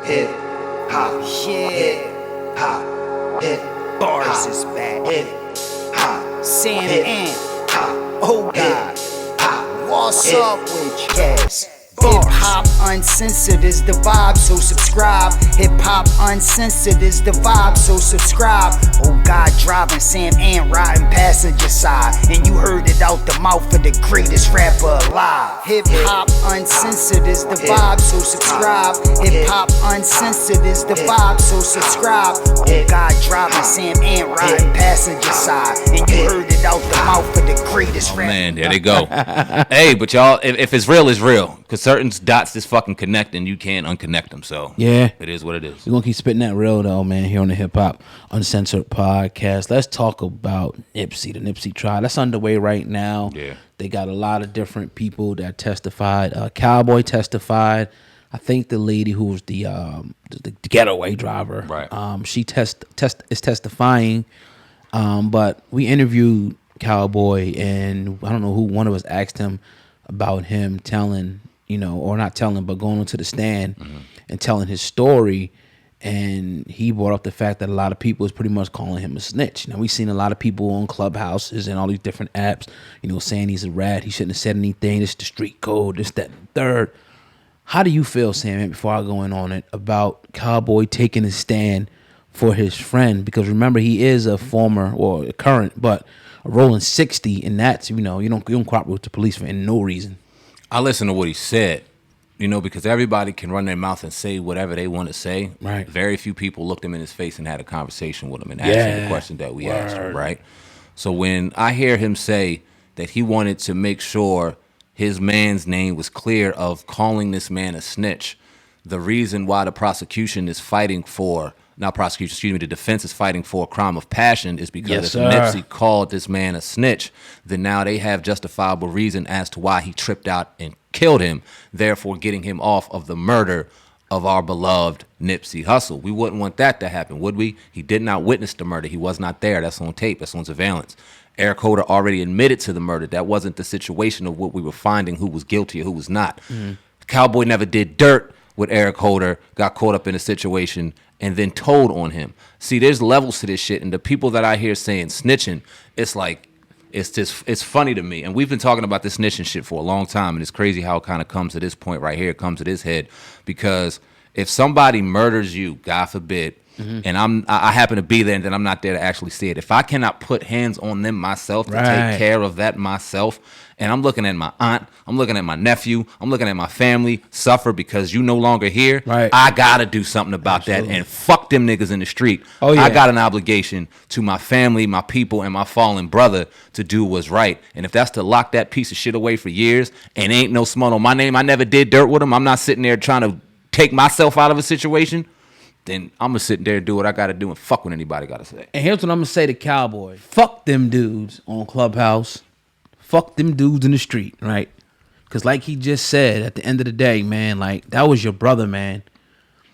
hip hop, Yeah. hip hop, hip Bars is back. hip hop, Samant and hop, O-God. hop. What's Hip up with you? Yes. Hip hop uncensored is the vibe, so subscribe. Hip hop uncensored is the vibe, so subscribe. Oh God, driving Sam and riding passenger side, and you heard it out the mouth of the greatest rapper alive. Hip hop uncensored is the vibe, so subscribe. Hip hop uncensored is the vibe, so subscribe. Oh God, driving Sam and riding passenger side, and you heard it out the mouth of the greatest rapper. Man, there they go. Hey, but y'all, if it's real, it's real. Because certain dots just fucking connect and you can't unconnect them. So yeah, it is what it is. We're going to keep spitting that real, though, man, here on the Hip Hop Uncensored podcast. Let's talk about Nipsey, the Nipsey trial. That's underway right now. Yeah. They got a lot of different people that testified. Cowboy testified. I think the lady who was the getaway driver, right? She is testifying. But we interviewed Cowboy, and I don't know who one of us asked him about him telling, or not telling, but going onto the stand and telling his story. And he brought up the fact that a lot of people is pretty much calling him a snitch. Now, we've seen a lot of people on Clubhouses and all these different apps, saying he's a rat. He shouldn't have said anything. This is the street code, this, that, and third. How do you feel, Sam, before I go in on it, about Cowboy taking a stand for his friend? Because remember, he is a former or a current, but a rolling 60, and that's, you don't cooperate with the police for no reason. I listened to what he said, because everybody can run their mouth and say whatever they want to say. Right. Very few people looked him in his face and had a conversation with him and asked him the question that we asked him, right? So when I hear him say that he wanted to make sure his man's name was clear of calling this man a snitch, the reason why the prosecution is fighting for, not prosecution, excuse me, the defense is fighting for a crime of passion is because if Nipsey called this man a snitch, then now they have justifiable reason as to why he tripped out and killed him, therefore getting him off of the murder of our beloved Nipsey Hussle. We wouldn't want that to happen, would we? He did not witness the murder. He was not there. That's on tape. That's on surveillance. Eric Holder already admitted to the murder. That wasn't the situation of what we were finding, who was guilty or who was not. Cowboy never did dirt with Eric Holder, got caught up in a situation and then told on him. See, there's levels to this shit, and the people that I hear saying snitching, it's like, it's funny to me. And we've been talking about this snitching shit for a long time, and it's crazy how it kind of comes to this point right here, it comes to this head, because if somebody murders you, God forbid, and I happen to be there and then I'm not there to actually see it, if I cannot put hands on them myself to take care of that myself, and I'm looking at my aunt, I'm looking at my nephew, I'm looking at my family suffer because you no longer here, I gotta do something about that, and fuck them niggas in the street. I got an obligation to my family, my people, and my fallen brother to do what's right. And if that's to lock that piece of shit away for years and ain't no smut on my name, I never did dirt with him, I'm not sitting there trying to take myself out of a situation, then I'm going to sit there and do what I got to do and fuck what anybody got to say. And here's what I'm going to say to Cowboy. Fuck them dudes on Clubhouse. Fuck them dudes in the street, right? Because like he just said, at the end of the day, man, like, that was your brother, man.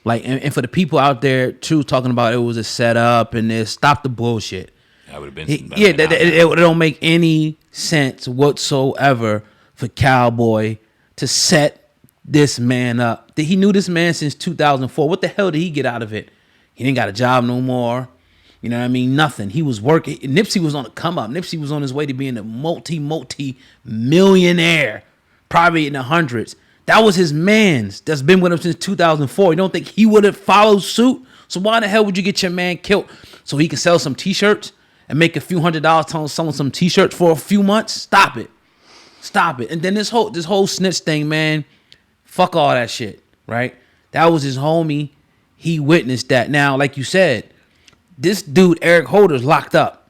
Like, and for the people out there, too, talking about it was a setup and this, stop the bullshit. That would have been it don't make any sense whatsoever for Cowboy to set this man up. He knew this man since 2004. What the hell did he get out of it? He didn't got a job no more. You know what I mean? Nothing. He was working. Nipsey was on a come up. Nipsey was on his way to being a multi-millionaire, probably in the hundreds. That was his man's. That's been with him since 2004. You don't think he would have followed suit? So why the hell would you get your man killed so he can sell some T-shirts and make a few $100s selling some T-shirts for a few months? Stop it. Stop it. And then this whole snitch thing, man, fuck all that shit, right? That was his homie. He witnessed that. Now, like you said, this dude, Eric Holder's locked up.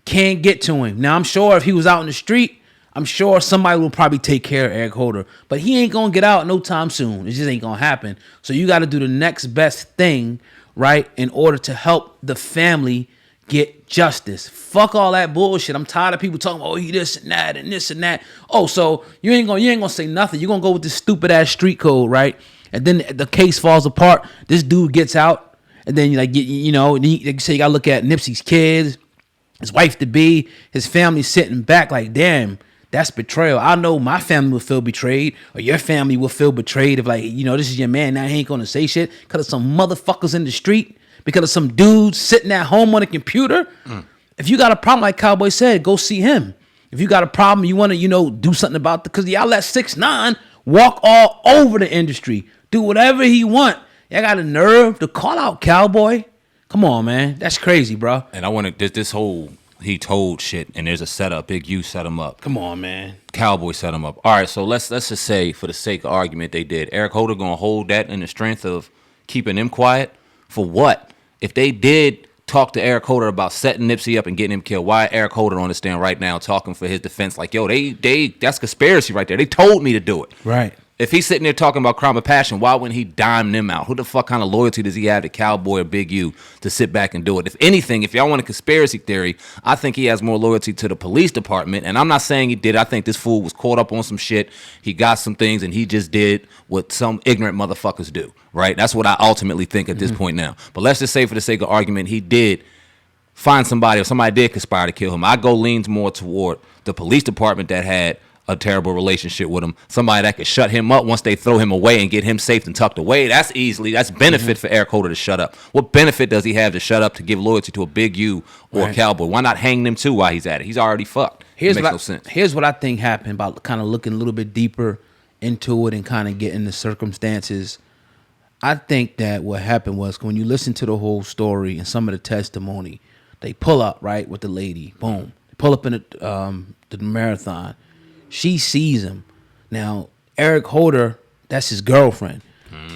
Can't get to him. Now, I'm sure if he was out in the street, I'm sure somebody will probably take care of Eric Holder. But he ain't going to get out no time soon. It just ain't going to happen. So you got to do the next best thing, right, in order to help the family get justice. Fuck all that bullshit. I'm tired of people talking, oh, he this and that and this and that. Oh, so you ain't gonna say nothing. You're gonna go with this stupid ass street code, right? And then the case falls apart. This dude gets out, and then like you say you gotta look at Nipsey's kids, his wife to be, his family sitting back like, damn, That's betrayal. I know my family will feel betrayed, or your family will feel betrayed if, like, this is your man, now he ain't gonna say shit because of some motherfuckers in the street, because of some dudes sitting at home on a computer. If you got a problem, like Cowboy said, go see him. If you got a problem, you want to, do something about it, because y'all let 6ix9ine walk all over the industry, do whatever he want. Y'all got a nerve to call out Cowboy? Come on, man. That's crazy, bro. And I want to, this whole he told shit, and there's a setup. Big U set him up. Come on, man. Cowboy set him up. All right, so let's just say, for the sake of argument, they did. Eric Holder gonna hold that in the strength of keeping them quiet? For what? If they did talk to Eric Holder about setting Nipsey up and getting him killed, why Eric Holder on the stand right now talking for his defense? Like, yo, they that's conspiracy right there. They told me to do it. Right. If he's sitting there talking about crime of passion, why wouldn't he dime them out? Who the fuck kind of loyalty does he have to Cowboy or Big U to sit back and do it? If anything, if y'all want a conspiracy theory, I think he has more loyalty to the police department. And I'm not saying he did. I think this fool was caught up on some shit. He got some things, and he just did what some ignorant motherfuckers do, right? That's what I ultimately think at this point now. But let's just say, for the sake of argument, he did find somebody, or somebody did conspire to kill him. I go leans more toward the police department that had a terrible relationship with him, somebody that could shut him up once they throw him away and get him safe and tucked away. That's benefit for Eric Holder to shut up. What benefit does he have to shut up to give loyalty to a Big U or a Cowboy? Why not hang them too while he's at it? He's already fucked. It makes no sense. Here's what I think happened, about kind of looking a little bit deeper into it and kind of getting the circumstances. I think that what happened was, when you listen to the whole story and some of the testimony, they pull up, right, with the lady. Boom. They pull up in the marathon. She sees him. Now, Eric Holder, that's his girlfriend.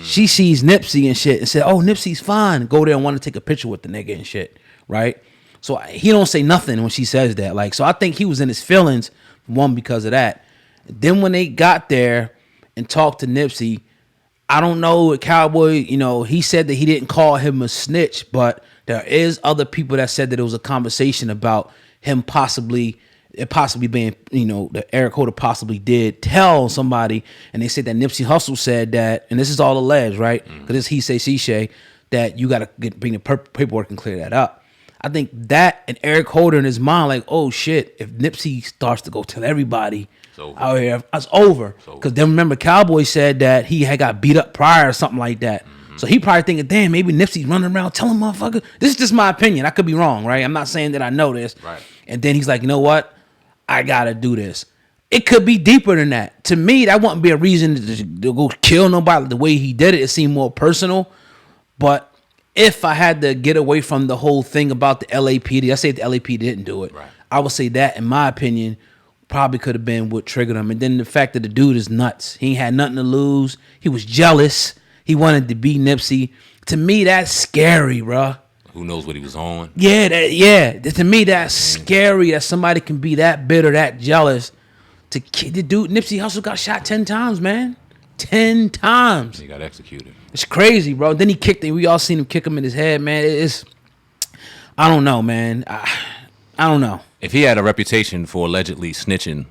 She sees Nipsey and shit and said, oh, Nipsey's fine. Go there and want to take a picture with the nigga and shit, right? So he don't say nothing when she says that. Like, so I think he was in his feelings, one, because of that. Then when they got there and talked to Nipsey, I don't know, Cowboy, he said that he didn't call him a snitch, but there is other people that said that it was a conversation about him possibly being, that Eric Holder possibly did tell somebody, and they said that Nipsey Hussle said that, and this is all alleged, right? Because it's he say, she say, that you got to bring the paperwork and clear that up. I think that, and Eric Holder in his mind, like, oh shit, if Nipsey starts to go tell everybody out here, it's over. Because then remember, Cowboy said that he had got beat up prior or something like that. So he probably thinking, damn, maybe Nipsey's running around telling motherfuckers. This is just my opinion. I could be wrong, right? I'm not saying that I know this. Right. And then he's like, you know what? I gotta do this. It could be deeper than that. To me, that wouldn't be a reason to go kill nobody. The way he did it, it seemed more personal. But if I had to get away from the whole thing about the LAPD, I say the LAPD didn't do it. Right. I would say that, in my opinion, probably could have been what triggered him. And then the fact that the dude is nuts. He had nothing to lose. He was jealous. He wanted to be Nipsey. To me, that's scary, bruh. Who knows what he was on? Yeah. To me, that's scary that somebody can be that bitter, that jealous. The dude, Nipsey Hussle, got shot 10 times, man. 10 times. He got executed. It's crazy, bro. Then he kicked him. We all seen him kick him in his head, man. I don't know, man. I don't know. If he had a reputation for allegedly snitching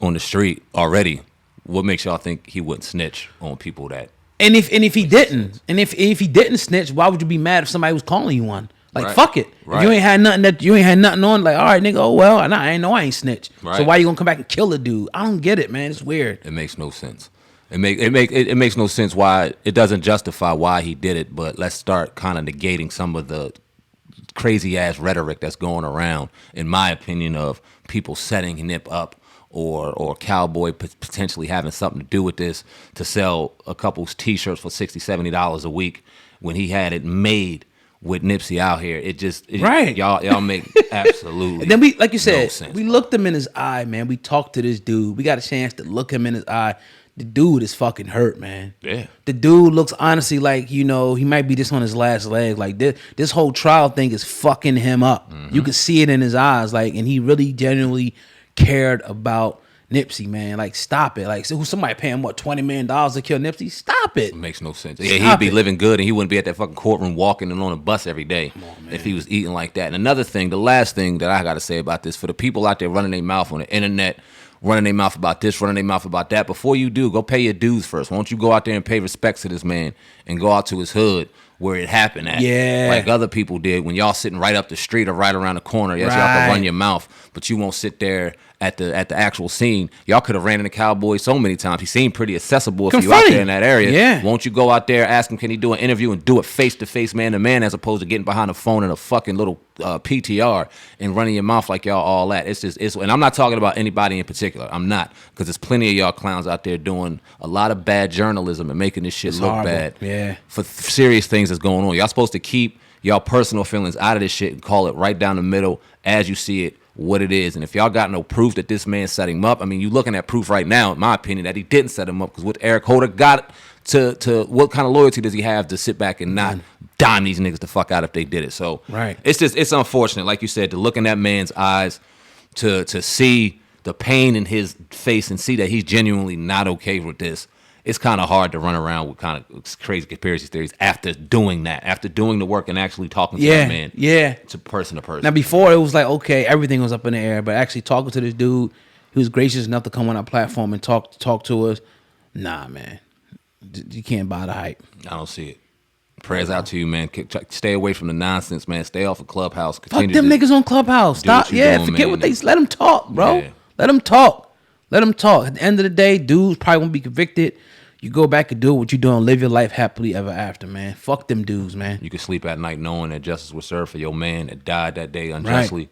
on the street already, what makes y'all think he wouldn't snitch on people that? And if he didn't snitch, why would you be mad if somebody was calling you one? Like, fuck it. Right. If you ain't had nothing on, like, all right, nigga, oh well, and I ain't snitch. Right. So why you gonna come back and kill a dude? I don't get it, man. It's weird. It makes no sense. It makes no sense why it doesn't justify why he did it. But let's start kind of negating some of the crazy ass rhetoric that's going around, in my opinion, of people setting Nip up or Cowboy potentially having something to do with this to sell a couple's T-shirts for $60, $70 a week when he had it made with Nipsey out here. Right. Y'all make absolutely. And then we, like you said, no sense, we looked him in his eye, man. We talked to this dude. We got a chance to look him in his eye. The dude is fucking hurt, man. Yeah. The dude looks honestly like, he might be just on his last leg. Like this whole trial thing is fucking him up. Mm-hmm. You can see it in his eyes, like, and he really genuinely cared about Nipsey, man. Like, stop it. Like, so somebody paying what, $20 million to kill Nipsey? Stop it. It makes no sense. Yeah, he'd be living good, and he wouldn't be at that fucking courtroom walking and on a bus every day if he was eating like that. And another thing, the last thing that I got to say about this, for the people out there running their mouth on the internet, running their mouth about this, running their mouth about that, before you do, go pay your dues first. Why don't you go out there and pay respects to this man and go out to his hood where it happened at. Yeah. Like other people did when y'all sitting right up the street or right around the corner. Yes, y'all can run your mouth, but you won't sit there at the actual scene. Y'all could have ran into Cowboy so many times. He seemed pretty accessible if you out there in that area. Yeah. Won't you go out there, ask him, can he do an interview and do it face to face, man to man, as opposed to getting behind a phone in a fucking little PTR and running your mouth like y'all all that. And I'm not talking about anybody in particular. I'm not, because there's plenty of y'all clowns out there doing a lot of bad journalism and making this shit look horrible. bad. Yeah. For serious things that's going on. Y'all supposed to keep y'all personal feelings out of this shit and call it right down the middle as you see it, what it is. And if y'all got no proof that this man set him up, I mean, you looking at proof right now, in my opinion, that he didn't set him up, because what Eric Holder got to what kind of loyalty does he have to sit back and not dime these niggas the fuck out if they did it? So it's unfortunate, like you said, to look in that man's eyes, to see the pain in his face and see that he's genuinely not okay with this. It's kind of hard to run around with kind of crazy conspiracy theories after doing that, after doing the work and actually talking to that man, to person. Now, before it was like, okay, everything was up in the air, but actually talking to this dude, he was gracious enough to come on our platform and talk to us. Nah, man, you can't buy the hype. I don't see it. Prayers out to you, man. Stay away from the nonsense, man. Stay off of Clubhouse. Fuck them niggas on Clubhouse. Stop. Forget man. What they. Let them talk, bro. Yeah. Let them talk. Let them talk. At the end of the day, dudes probably won't be convicted. You go back and do what you're doing. Live your life happily ever after, man. Fuck them dudes, man. You can sleep at night knowing that justice was served for your man that died that day unjustly. Right.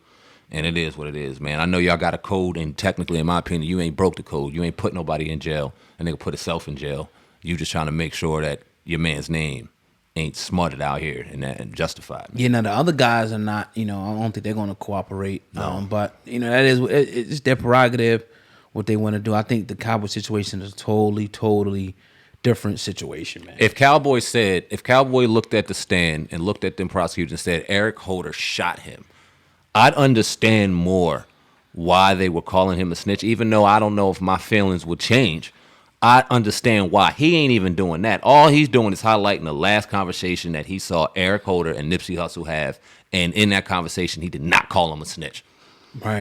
And it is what it is, man. I know y'all got a code, and technically, in my opinion, you ain't broke the code. You ain't put nobody in jail. A nigga put himself in jail. You just trying to make sure that your man's name ain't smarted out here and justified. Man. Yeah, now the other guys are not, I don't think they're going to cooperate. No. But, that is, it's their prerogative, what they want to do. I think the Cowboy situation is a totally different situation, man. If Cowboy looked at the stand and looked at them prosecutors and said Eric Holder shot him, I'd understand more why they were calling him a snitch, even though I don't know if my feelings would change. I understand why. He ain't even doing that. All he's doing is highlighting the last conversation that he saw Eric Holder and Nipsey Hussle have, and in that conversation, he did not call him a snitch. Right.